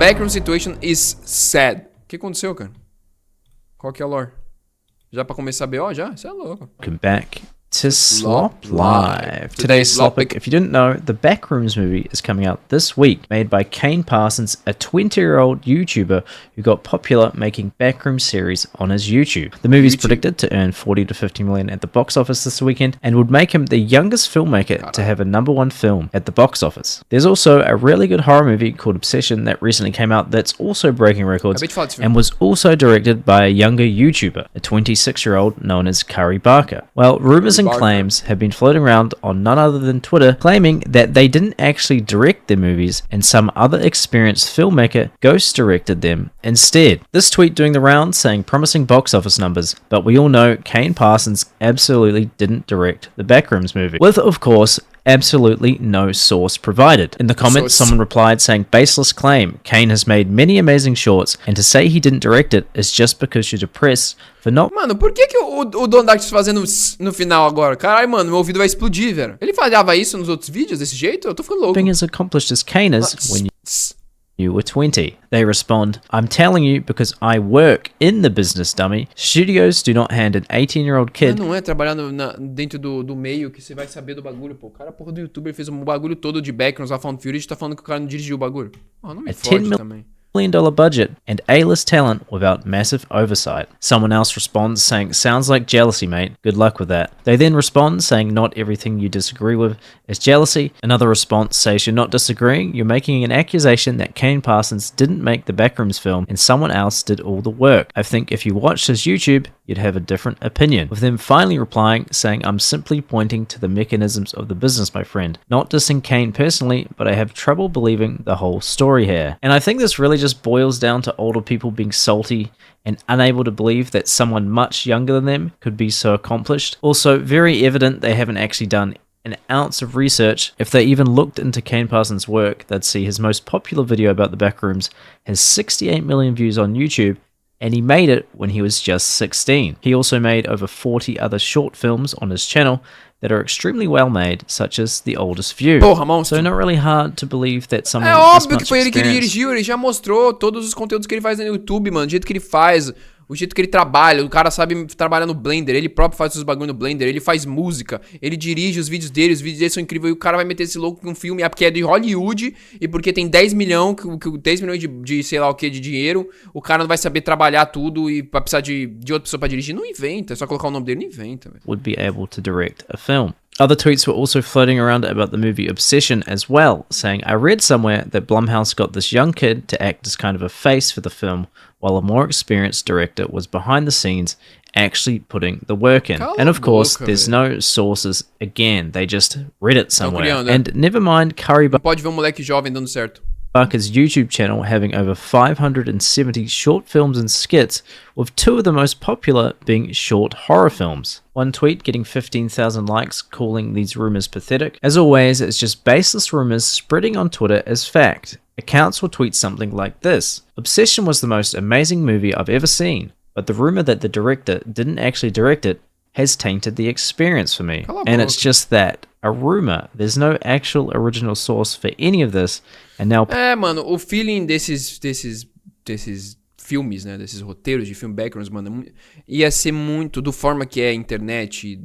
backroom situation is sad. O que aconteceu, cara? Qual que é a lore? Já pra começar a BO, já? Você é louco. Welcome back to Slop Live. Today's Slopic, if you didn't know, the Backrooms movie is coming out this week, made by Kane Parsons, a 20-year-old YouTuber who got popular making Backrooms series on his YouTube. The movie is predicted to earn 40 to 50 million at the box office this weekend and would make him the youngest filmmaker to have a #1 film at the box office. There's also a really good horror movie called Obsession that recently came out that's also breaking records and was also directed by a younger YouTuber, a 26-year-old known as Curry Barker. Well, rumors and claims have been floating around on none other than Twitter, claiming that they didn't actually direct their movies and some other experienced filmmaker ghost directed them instead. This tweet doing the rounds saying promising box office numbers, but we all know Kane Parsons absolutely didn't direct the Backrooms movie, with of course absolutely no source provided. In the comments, someone replied saying, baseless claim, Kane has made many amazing shorts, and to say he didn't direct it is just because you're depressed for not... Mano, por que o dono da arte fazendo no final agora? Caralho, mano, meu ouvido vai explodir, velho. Ele falhava isso nos outros vídeos desse jeito? Eu tô ficando louco. Being as accomplished as Kane is when you were 20. They respond, I'm telling you because I work in the business, dummy. Studios do not hand an 18-year-old kid... Não é trabalhar dentro do meio que você vai saber do bagulho, pô. O cara, porra do youtuber, fez um bagulho todo de backgrounds lá falando Fury e tá falando que o cara não dirigiu o bagulho. Oh, não me fode também. $10 million budget and A-list talent without massive oversight. Someone else responds saying, sounds like jealousy, mate. Good luck with that. They then respond saying, not everything you disagree with is jealousy. Another response says, you're not disagreeing, you're making an accusation that Kane Parsons didn't make the Backrooms film and someone else did all the work. I think if you watched his YouTube, you'd have a different opinion. With them finally replying, saying, I'm simply pointing to the mechanisms of the business, my friend. Not dissing Kane personally, but I have trouble believing the whole story here. And I think this really just boils down to older people being salty and unable to believe that someone much younger than them could be so accomplished. Also, very evident they haven't actually done an ounce of research. If they even looked into Kane Parsons' work, they'd see his most popular video about the Backrooms has 68 million views on YouTube, and he made it when he was just 16. He also made over 40 other short films on his channel that are extremely well made, such as The Oldest View. Porra, monstro. So not really hard to believe that someone é óbvio que foi ele que dirigiu, ele já mostrou todos os conteúdos que ele faz no YouTube, mano, do jeito que ele faz, o jeito que ele trabalha, o cara sabe trabalhar no Blender, ele próprio faz os bagulho no Blender, ele faz música, ele dirige os vídeos dele são incríveis, e o cara vai meter esse louco num filme, porque é de Hollywood, e porque tem 10 milhões de sei lá o que, de dinheiro, o cara não vai saber trabalhar tudo, e vai precisar de outra pessoa pra dirigir, não inventa, é só colocar o nome dele, não inventa, velho. Would be able to direct a film. Other tweets were also floating around about the movie Obsession as well, saying, I read somewhere that Blumhouse got this young kid to act as kind of a face for the film, while a more experienced director was behind the scenes actually putting the work in. And of course, there's no sources again, they just read it somewhere. And never mind Curry Pode ver um moleque jovem dando certo. Barker's YouTube channel having over 570 short films and skits, with 2 of the most popular being short horror films. One tweet getting 15,000 likes calling these rumors pathetic. As always, it's just baseless rumors spreading on Twitter as fact. Accounts will tweet something like this: Obsession was the most amazing movie I've ever seen, but the rumor that the director didn't actually direct it has tainted the experience for me. And it's just that, a rumor. There's no actual original source for any of this, and now... É, mano, o feeling desses filmes, né, desses roteiros de filme backgrounds, mano, ia ser muito do forma que é a internet,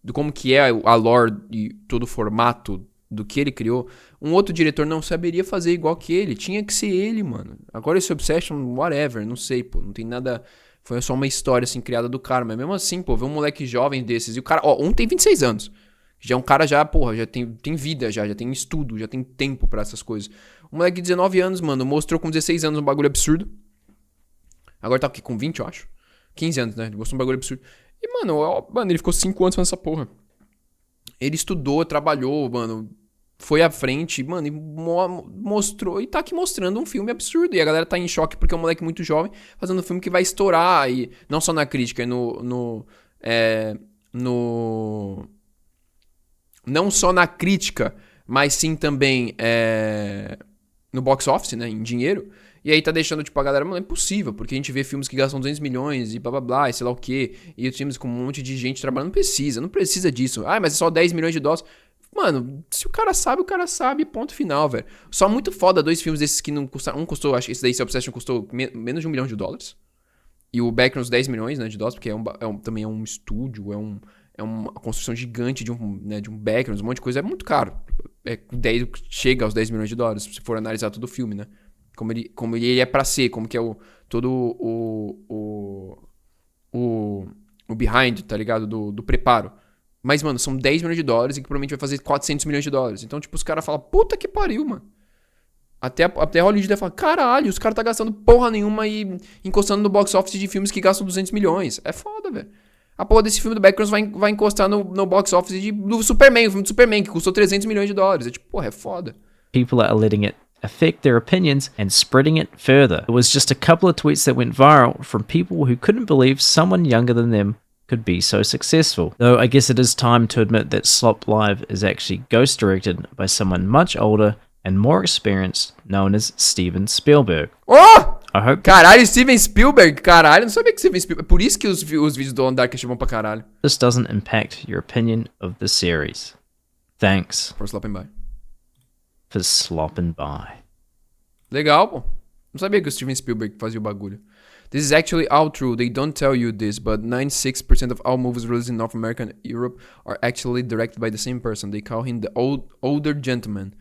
do como que é a lore e todo o formato do que ele criou. Um outro diretor não saberia fazer igual que ele, tinha que ser ele, mano. Agora esse Obsession, whatever, não sei, pô, não tem nada... Foi só uma história, assim, criada do cara. Mas mesmo assim, pô, ver um moleque jovem desses. E o cara, ó, um tem 26 anos. Já é um cara já, porra, já tem vida, já tem estudo, já tem tempo pra essas coisas. Um moleque de 19 anos, mano, mostrou com 16 anos um bagulho absurdo. Agora tá aqui com 20, eu acho. 15 anos, né? Ele mostrou um bagulho absurdo. E, mano, ele ficou 5 anos fazendo essa porra. Ele estudou, trabalhou, mano... Foi à frente, mano, e mostrou, e tá aqui mostrando um filme absurdo. E a galera tá em choque porque é um moleque muito jovem fazendo um filme que vai estourar. E não só na crítica, não só na crítica, mas sim também no box office, né, em dinheiro. E aí tá deixando, tipo, a galera, mano, é impossível, porque a gente vê filmes que gastam 200 milhões e blá blá blá, e sei lá o quê. E os filmes com um monte de gente trabalhando, não precisa disso. Ah, mas é só 10 milhões de dólares. Mano, se o cara sabe, ponto final, velho. Só muito foda 2 filmes desses que não custaram. Um custou, acho que esse daí, Obsession, custou menos de $1 milhão. E o Backrooms 10 milhões, né, de dólares, porque também é um estúdio, é uma construção gigante de um Backrooms, um monte de coisa. É muito caro. Daí chega aos $10 milhões, se for analisar todo o filme, né? Como ele é pra ser, como que é todo o behind, tá ligado? Do preparo. Mas, mano, são $10 milhões e que provavelmente vai fazer $400 milhões. Então, tipo, os caras falam, puta que pariu, mano. Até Hollywood deve falar, caralho, os caras tá gastando porra nenhuma e encostando no box office de filmes que gastam 200 milhões. É foda, velho. A porra desse filme do Backrooms vai encostar no box office do Superman, o filme do Superman, que custou $300 milhões. É tipo, porra, é foda. People are letting it affect their opinions and spreading it further. It was just a couple of tweets that went viral from people who couldn't believe someone younger than them could be so successful. Though I guess it is time to admit that Slop Live is actually ghost directed by someone much older and more experienced, known as Steven Spielberg. Oh! I hope Caralho, Steven Spielberg, caralho, não sabia que Steven Spielberg... Por isso que os vídeos do Darkest vão pra caralho. this doesn't impact your opinion of the series. Thanks For slopping by. for slopping by. Legal, pô. Não sabia que o Steven Spielberg fazia o bagulho. This is actually all true. They don't tell you this, but 96% of all movies released in North America and Europe are actually directed by the same person. They call him the older gentleman.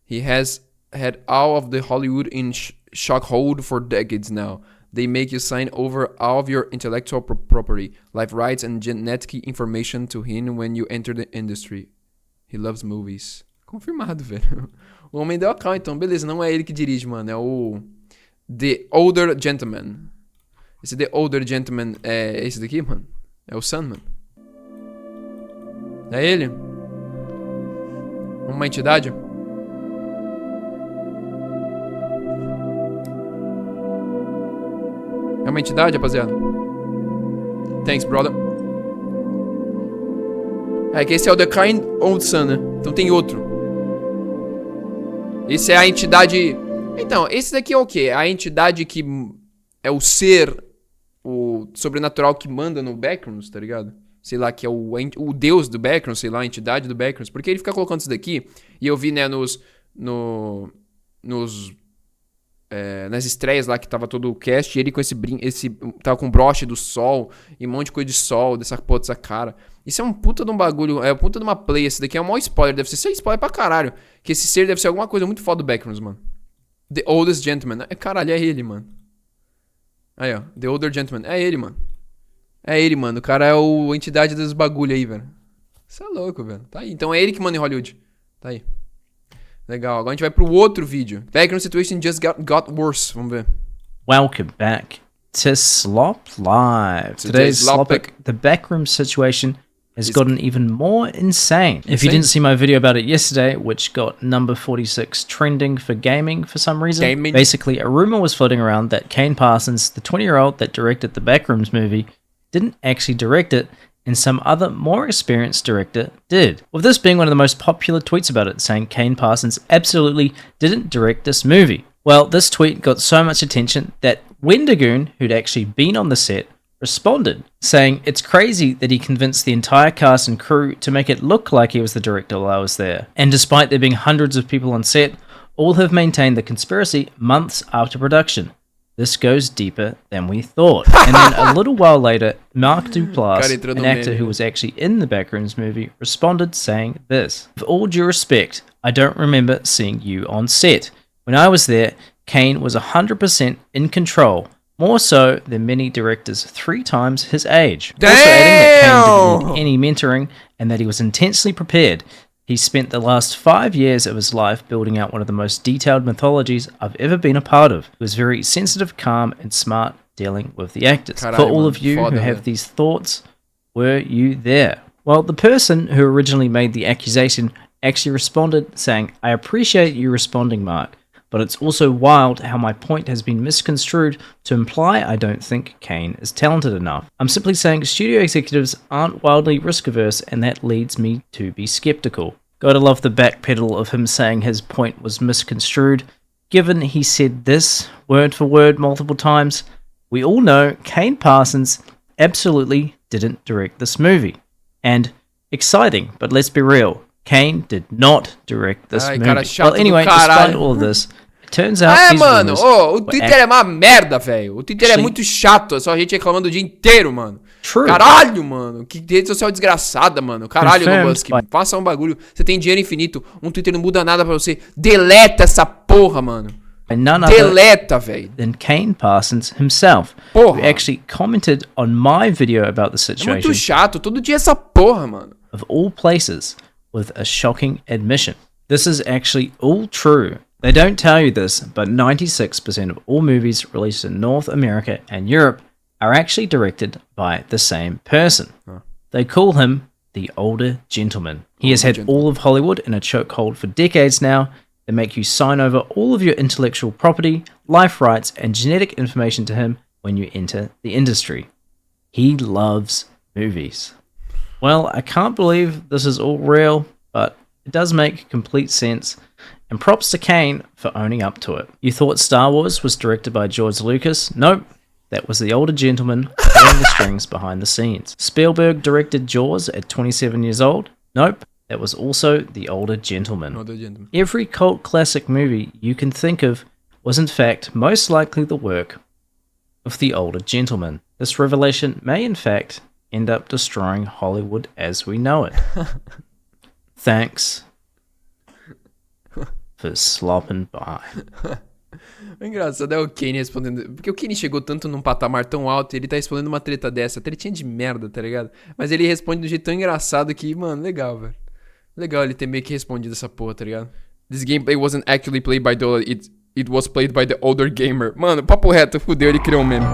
He has had all of the Hollywood in shockhold for decades now. They make you sign over all of your intellectual property, life rights, and genetic information to him when you enter the industry. He loves movies. Confirmado, velho. O homem deu a calma, então. Beleza, não é ele que dirige, mano. É o The Older Gentleman. Esse The Older Gentleman é esse daqui, mano? É o Sandman. É ele? Uma entidade? É uma entidade, rapaziada? Thanks, brother. É que esse é o The Kind Old Sun, né? Então tem outro. Esse é a entidade... Então, esse daqui é o quê? A entidade que é o ser, o sobrenatural que manda no Backrooms, tá ligado? Sei lá, que é o deus do Backrooms, sei lá, a entidade do Backrooms. Porque ele fica colocando isso daqui, e eu vi, né, nas estreias lá que tava todo o cast, e ele com tava com broche do sol, e um monte de coisa de sol, dessa cara. Isso é um puta de um bagulho, é um puta de uma play, esse daqui é um maior spoiler, deve ser spoiler pra caralho. Que esse ser deve ser alguma coisa muito foda do Backrooms, mano. The Oldest Gentleman, caralho, é ele, mano. Aí, ó, The Older Gentleman, é ele, mano. É ele, mano, o cara é a entidade dos bagulho aí, velho. Isso é louco, velho. Tá aí, então é ele que manda em Hollywood. Tá aí. Legal, agora a gente vai pro outro vídeo. Background situation just got worse. Vamos ver. Welcome back to Slop Live. Today's Slopic, the backroom situation has gotten even more insane. If you didn't see my video about it yesterday, which got number 46 trending for gaming for some reason, basically a rumor was floating around that Kane Parsons, the 20-year-old that directed the Backrooms movie, didn't actually direct it, and some other more experienced director did. With this being one of the most popular tweets about it, saying Kane Parsons absolutely didn't direct this movie. Well, this tweet got so much attention that Wendigoon, who'd actually been on the set, responded, saying it's crazy that he convinced the entire cast and crew to make it look like he was the director while I was there. And despite there being hundreds of people on set, all have maintained the conspiracy months after production. This goes deeper than we thought. And then a little while later, Mark Duplass, an actor who was actually in the Backrooms movie, responded saying this: "With all due respect, I don't remember seeing you on set. When I was there, Kane was 100% in control, more so than many directors 3 times his age." Damn! Also adding that Kane didn't need any mentoring and that he was intensely prepared. He spent the last 5 years of his life building out one of the most detailed mythologies I've ever been a part of. He was very sensitive, calm, and smart dealing with the actors. For all of you who have these thoughts, were you there? Well, the person who originally made the accusation actually responded saying, "I appreciate you responding, Mark, but it's also wild how my point has been misconstrued to imply I don't think Kane is talented enough. I'm simply saying studio executives aren't wildly risk-averse, and that leads me to be skeptical." Gotta love the backpedal of him saying his point was misconstrued, given he said this word for word multiple times. We all know Kane Parsons absolutely didn't direct this movie. And exciting, but let's be real, Kane did not direct this movie. Cara chato Well, anyway, do caralho. despite all of this, it turns out these mano, rumors o Twitter é uma merda, velho. O Twitter é Actually- muito chato, é só a gente reclamando o dia inteiro, mano. True. Caralho, mano. Que rede social desgraçada, mano. Caralho, Elon Confirmed Musk. by- Faça um bagulho. Você tem dinheiro infinito. Um Twitter não muda nada pra você. Deleta essa porra, mano. And none other Deleta, velho. than Kane Parsons himself, Porra. who actually commented on my video about the É situation muito chato. Todo dia essa porra, mano. of all places with a shocking admission. This is actually all true. They don't tell you this, but 96% of all movies released in North America and Europe are actually directed by the same person. They call him the older gentleman. He has had all of Hollywood in a chokehold for decades now. They make you sign over all of your intellectual property, life rights, and genetic information to him when you enter the industry. He loves movies. Well, I can't believe this is all real, but it does make complete sense. And props to Kane for owning up to it. You thought Star Wars was directed by George Lucas? Nope. That was the older gentleman pulling the strings behind the scenes. Spielberg directed Jaws at 27 years old? Nope. That was also the older gentleman. Every cult classic movie you can think of was in fact most likely the work of the older gentleman. This revelation may in fact end up destroying Hollywood as we know it. Thanks for slopping by. O engraçado é o Kane respondendo. Porque o Kane chegou tanto num patamar tão alto e ele tá respondendo uma treta dessa. Tretinha de merda, tá ligado? Mas ele responde de um jeito tão engraçado que, mano, legal, velho. Legal ele ter meio que respondido essa porra, tá ligado? This gameplay wasn't actually played by the it was played by the older gamer. Mano, papo reto, fudeu, ele criou um meme.